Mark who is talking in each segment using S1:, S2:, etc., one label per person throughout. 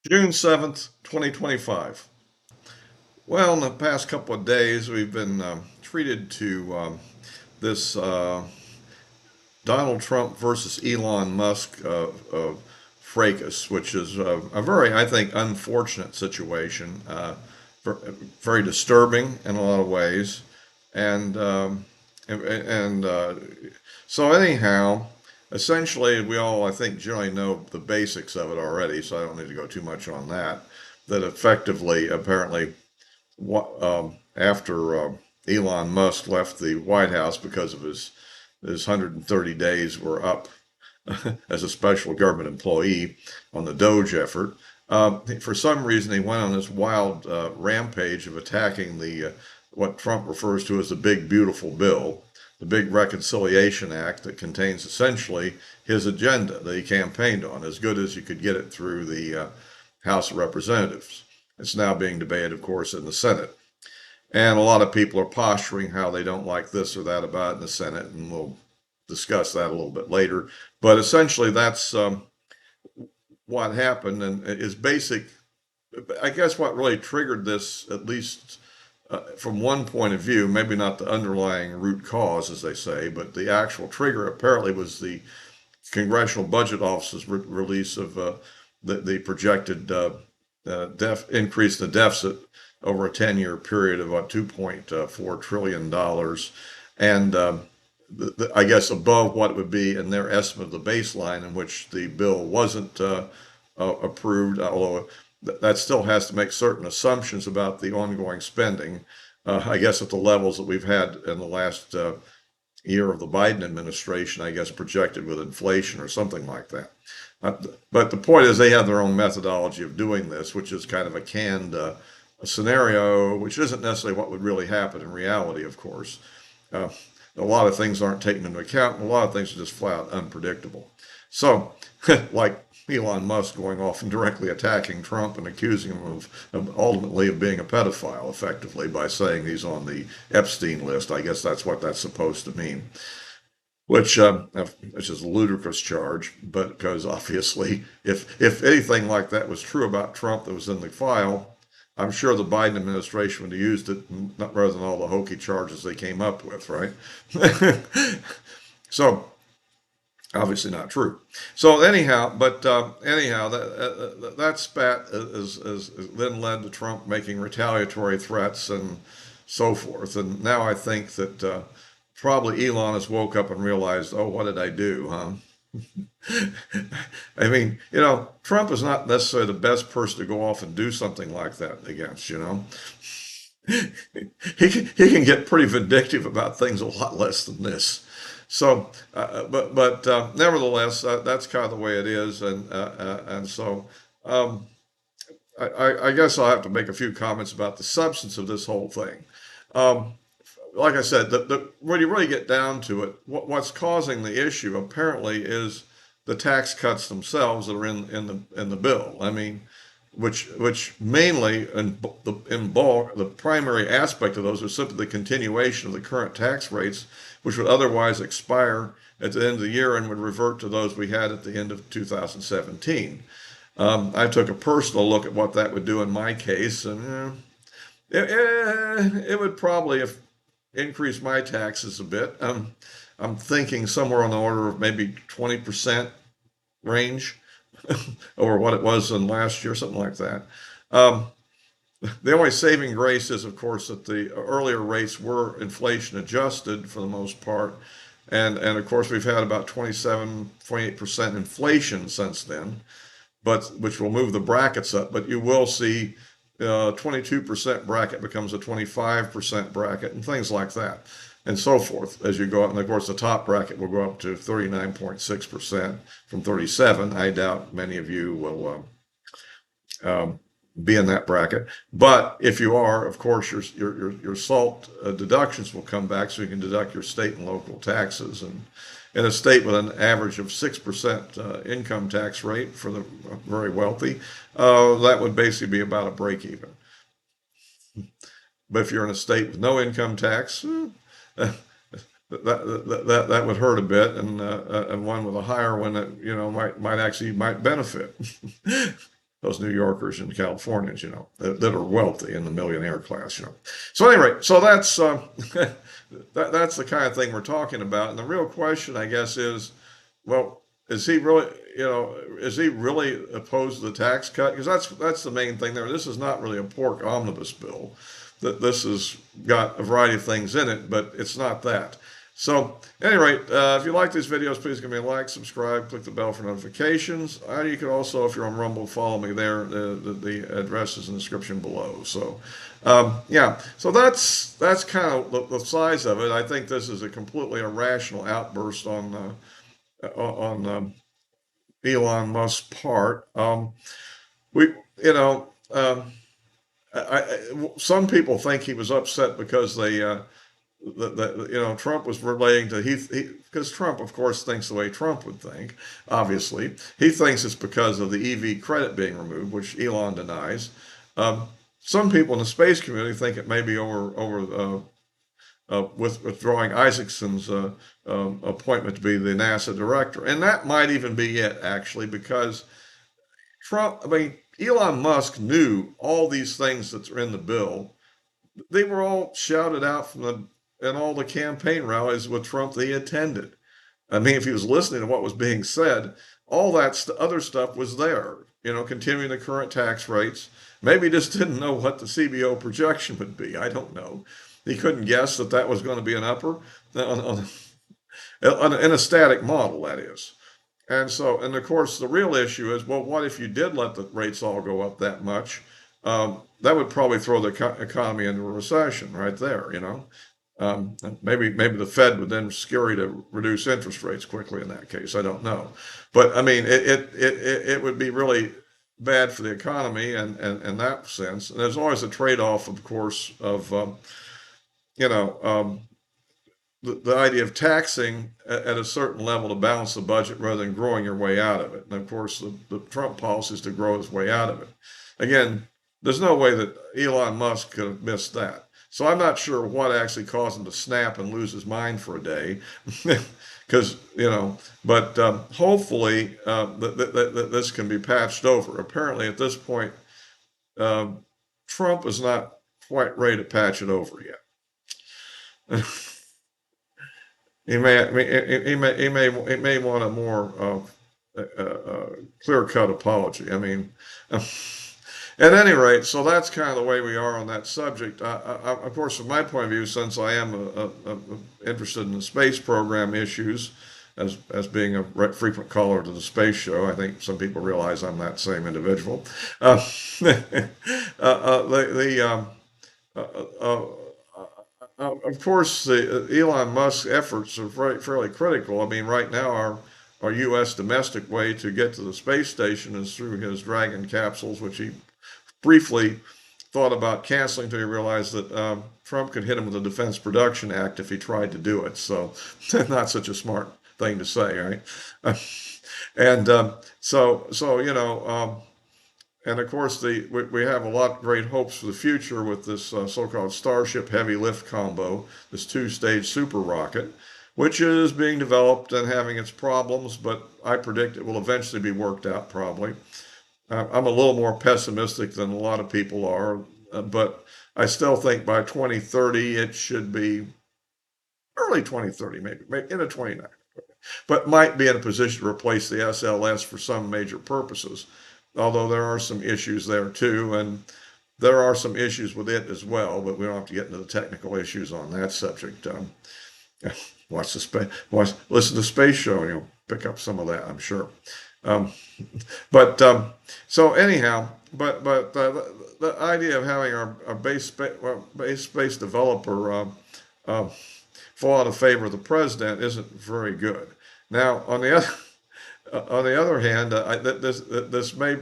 S1: June 7th, 2025. Well, in the past couple of days, we've been treated to this Donald Trump versus Elon Musk fracas, which is a very, I think, unfortunate situation, very disturbing in a lot of ways. And, and so, anyhow, essentially, we all, I think, generally know the basics of it already, so I don't need to go too much on that. That effectively, apparently, after Elon Musk left the White House because of his 130 days were up as a special government employee on the Doge effort. For some reason, he went on this wild rampage of attacking the what Trump refers to as the Big Beautiful Bill, the Big Reconciliation Act that contains essentially his agenda that he campaigned on, as good as you could get it through the House of Representatives. It's now being debated, of course, in the Senate. And a lot of people are posturing how they don't like this or that about it in the Senate, and we'll discuss that a little bit later. But essentially, that's what happened, and is basic. I guess what really triggered this, at least from one point of view, maybe not the underlying root cause, as they say, but the actual trigger apparently was the Congressional Budget Office's release of the projected increase in the deficit over a 10-year period of about $2.4 trillion. And I guess above what it would be in their estimate of the baseline in which the bill wasn't approved, although that still has to make certain assumptions about the ongoing spending. I guess at the levels that we've had in the last year of the Biden administration, I guess projected with inflation or something like that. But the point is, they have their own methodology of doing this, which is kind of a canned scenario, which isn't necessarily what would really happen in reality, of course. Uh, a lot of things aren't taken into account, and a lot of things are just flat out unpredictable. So, like Elon Musk going off and directly attacking Trump and accusing him of ultimately of being a pedophile, effectively, by saying he's on the Epstein list. I guess that's what that's supposed to mean. Which is a ludicrous charge, but because obviously, if anything like that was true about Trump that was in the file, I'm sure the Biden administration would have used it rather than all the hokey charges they came up with, right? So obviously not true. So anyhow, that spat is then led to Trump making retaliatory threats and so forth. And now I think that probably Elon has woke up and realized, oh, what did I do, huh? I mean, Trump is not necessarily the best person to go off and do something like that against. He can get pretty vindictive about things a lot less than this. So, but nevertheless, that's kind of the way it is, and so I guess I'll have to make a few comments about the substance of this whole thing. Um, like I said, when you really get down to it, what's causing the issue apparently is the tax cuts themselves that are in the bill. I mean, which mainly in bulk, the primary aspect of those are simply the continuation of the current tax rates, which would otherwise expire at the end of the year and would revert to those we had at the end of 2017. I took a personal look at what that would do in my case, and it would probably increase my taxes a bit. I'm thinking somewhere on the order of maybe 20% range over what it was in last year, something like that. Um, the only saving grace is, of course, that the earlier rates were inflation adjusted for the most part. And of course, we've had about 27, 28% inflation since then, but which will move the brackets up. But you will see 22% bracket becomes a 25% bracket and things like that and so forth as you go up. And of course, the top bracket will go up to 39.6% from 37. I doubt many of you will be in that bracket. But if you are, of course, your SALT deductions will come back, so you can deduct your state and local taxes. And in a state with an average of 6% income tax rate for the very wealthy, that would basically be about a break even. But if you're in a state with no income tax, that would hurt a bit, and one with a higher one that might benefit. those New Yorkers and Californians, that are wealthy in the millionaire class. So anyway, so that's that's the kind of thing we're talking about. And the real question, I guess, is, well, is he really, is he really opposed to the tax cut? Because that's the main thing there. This is not really a pork omnibus bill. That this has got a variety of things in it, but it's not that. So, at any rate, if you like these videos, please give me a like, subscribe, click the bell for notifications. You can also, if you're on Rumble, follow me there. The address is in the description below. So, yeah. So that's kind of the size of it. I think this is a completely irrational outburst on Elon Musk's part. We, you know, some people think he was upset because Trump was relating to because Trump, of course, thinks the way Trump would think. Obviously, he thinks it's because of the EV credit being removed, which Elon denies. Some people in the space community think it may be over withdrawing Isaacson's appointment to be the NASA director, and that might even be it, actually, because Elon Musk knew all these things that are in the bill. They were all shouted out in all the campaign rallies with Trump that he attended. I mean, if he was listening to what was being said, all that other stuff was there. Continuing the current tax rates. Maybe he just didn't know what the CBO projection would be. I don't know. He couldn't guess that was going to be an upper in a static model, that is. And of course, the real issue is, well, what if you did let the rates all go up that much? That would probably throw the economy into a recession right there. Maybe the Fed would then scurry to reduce interest rates quickly in that case. I don't know, but I mean, it would be really bad for the economy and in that sense. And there's always a trade-off, of course, of the idea of taxing at a certain level to balance the budget rather than growing your way out of it. And of course, the Trump policy is to grow his way out of it. Again, there's no way that Elon Musk could have missed that. So I'm not sure what actually caused him to snap and lose his mind for a day, because but hopefully this can be patched over. Apparently, at this point, Trump is not quite ready to patch it over yet. He may want a more clear-cut apology. I mean, at any rate, so that's kind of the way we are on that subject. Of course, from my point of view, since I am interested in the space program issues, as being a frequent caller to the space show, I think some people realize I'm that same individual. Of course, the Elon Musk efforts are fairly critical. I mean, right now, our U.S. domestic way to get to the space station is through his Dragon capsules, which he briefly thought about canceling until he realized that Trump could hit him with the Defense Production Act if he tried to do it. So, not such a smart thing to say, right? And and of course, we have a lot of great hopes for the future with this so-called Starship heavy lift combo, this two-stage super rocket, which is being developed and having its problems, but I predict it will eventually be worked out probably. I'm a little more pessimistic than a lot of people are, but I still think by 2030 it should be early 2030, maybe into 29, but might be in a position to replace the SLS for some major purposes. Although there are some issues there too, and there are some issues with it as well, but we don't have to get into the technical issues on that subject. Listen to Space Show, and you'll pick up some of that, I'm sure. So anyhow, the idea of having our base space developer fall out of favor of the president isn't very good. Now, on the other hand, this may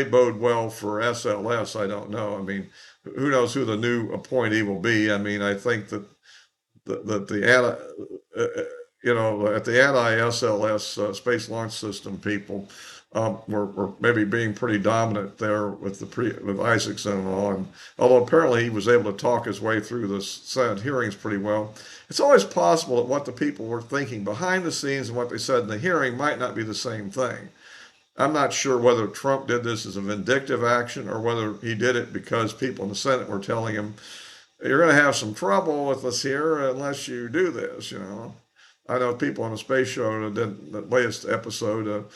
S1: bode well for SLS. I don't know. I mean, who knows who the new appointee will be? I mean, I think that at the anti-SLS Space Launch System people were maybe being pretty dominant there with with Isaacson and all. And although apparently he was able to talk his way through the Senate hearings pretty well, it's always possible that what the people were thinking behind the scenes and what they said in the hearing might not be the same thing. I'm not sure whether Trump did this as a vindictive action or whether he did it because people in the Senate were telling him, you're going to have some trouble with us here unless you do this, you know. I know people on the space show that did the latest episode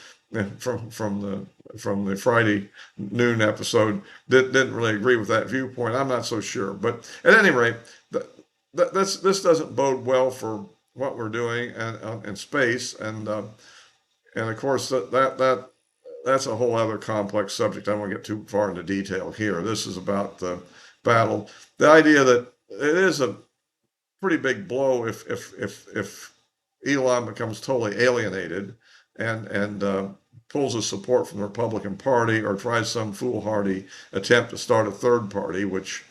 S1: from the Friday noon episode didn't really agree with that viewpoint. I'm not so sure, but at any rate, this doesn't bode well for what we're doing in space, and of course that's a whole other complex subject. I don't want to get too far into detail here. This is about the battle. The idea that it is a pretty big blow if Elon becomes totally alienated and pulls his support from the Republican Party or tries some foolhardy attempt to start a third party, which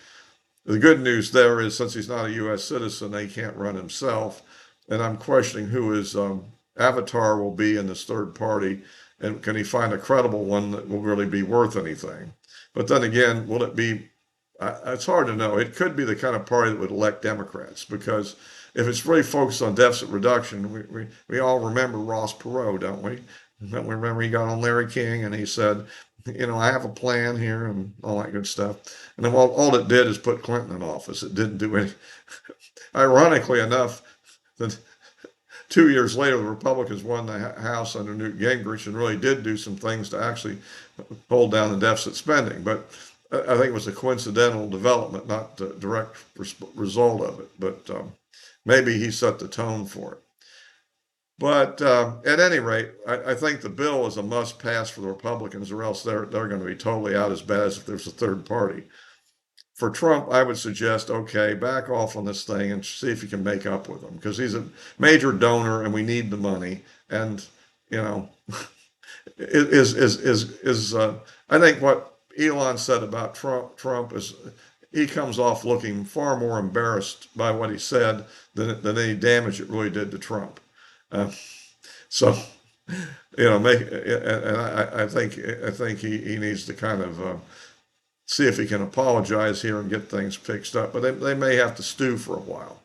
S1: the good news there is since he's not a U.S. citizen, he can't run himself. And I'm questioning who his avatar will be in this third party, and can he find a credible one that will really be worth anything? But then again, will it be? It's hard to know. It could be the kind of party that would elect Democrats, because if it's really focused on deficit reduction, we all remember Ross Perot, don't we? Don't we remember he got on Larry King and he said, I have a plan here and all that good stuff. And then all it did is put Clinton in office. It didn't do any. Ironically enough, that 2 years later, the Republicans won the House under Newt Gingrich and really did do some things to actually hold down the deficit spending. But I think it was a coincidental development, not the direct result of it. But maybe he set the tone for it. But at any rate, I think the bill is a must pass for the Republicans, or else they're going to be totally out as bad as if there's a third party. For Trump, I would suggest, okay, back off on this thing and see if you can make up with him, because he's a major donor and we need the money. And you know, I think what Elon said about Trump is he comes off looking far more embarrassed by what he said than any damage it really did to Trump. Uh, so, and I think he needs to kind of see if he can apologize here and get things fixed up. But they may have to stew for a while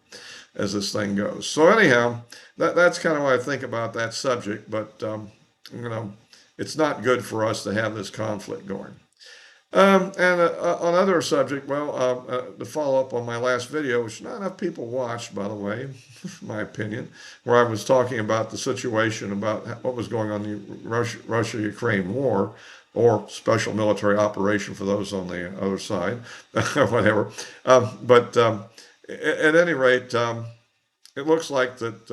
S1: as this thing goes. So anyhow, that's kind of what I think about that subject. But it's not good for us to have this conflict going. And on another subject, to follow up on my last video, which not enough people watched, by the way, in my opinion, where I was talking about the situation about what was going on in the Russia-Ukraine war, or special military operation for those on the other side, or whatever. But at any rate, it looks like that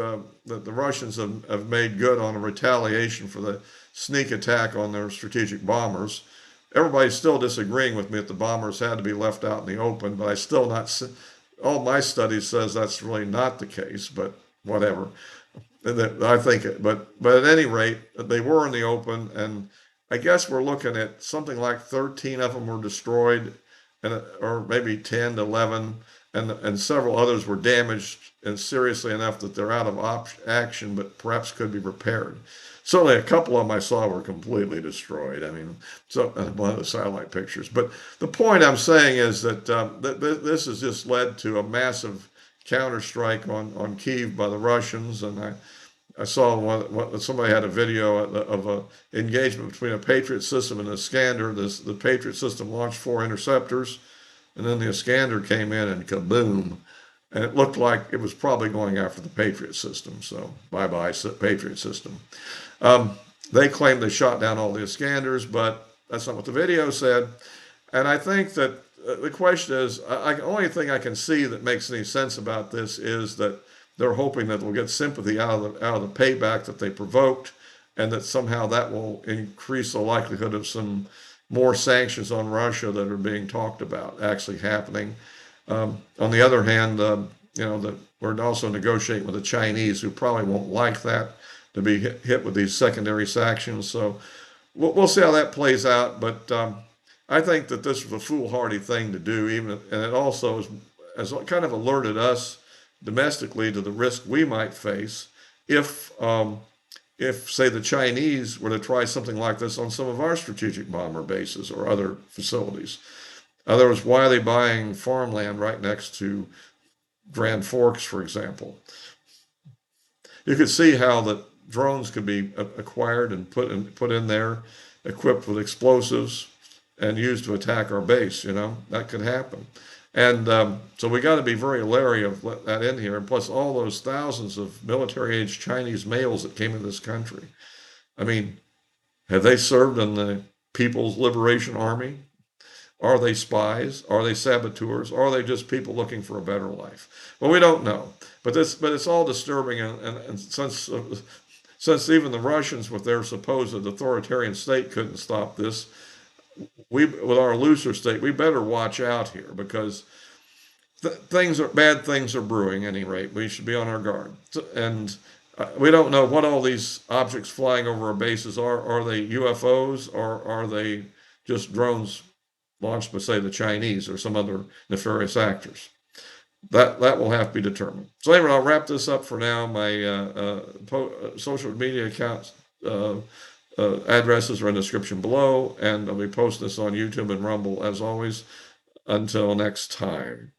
S1: the Russians have made good on a retaliation for the sneak attack on their strategic bombers. Everybody's still disagreeing with me that the bombers had to be left out in the open, but all my studies says that's really not the case, but whatever. I think but at any rate, they were in the open, and I guess we're looking at something like 13 of them were destroyed, or maybe 10 to 11, and several others were damaged and seriously enough that they're out of action, but perhaps could be repaired. Certainly, a couple of them I saw were completely destroyed. I mean, so one of the satellite pictures. But the point I'm saying is that this has just led to a massive counterstrike on Kyiv by the Russians, and I saw somebody had a video of an engagement between a Patriot system and a Iskander. The Patriot system launched 4 interceptors, and then the Iskander came in and kaboom. And it looked like it was probably going after the Patriot system. So bye-bye, Patriot system. They claimed they shot down all the Iskanders, but that's not what the video said. And I think that the question is, the only thing I can see that makes any sense about this is that they're hoping that they'll get sympathy out of the payback that they provoked, and that somehow that will increase the likelihood of some more sanctions on Russia that are being talked about actually happening. On the other hand, we're also negotiating with the Chinese, who probably won't like that, to be hit with these secondary sanctions. So we'll see how that plays out. But I think that this was a foolhardy thing to do, and it also has kind of alerted us domestically to the risk we might face if, say, the Chinese were to try something like this on some of our strategic bomber bases or other facilities. In other words, why are they buying farmland right next to Grand Forks, for example? You could see how that drones could be acquired and put in there, equipped with explosives, and used to attack our base. That could happen. And so we got to be very leery of let that in here. And plus, all those thousands of military-age Chinese males that came in this country. I mean, have they served in the People's Liberation Army? Are they spies? Are they saboteurs? Or are they just people looking for a better life? Well, we don't know. But it's all disturbing, and since even the Russians, with their supposed authoritarian state, couldn't stop this, we, with our looser state, we better watch out here because bad things are brewing. At any rate, we should be on our guard. And we don't know what all these objects flying over our bases are. Are they UFOs, or are they just drones launched by, say, the Chinese or some other nefarious actors? That will have to be determined. So anyway, I'll wrap this up for now. My social media accounts addresses are in the description below, and I'll be posting this on YouTube and Rumble as always. Until next time.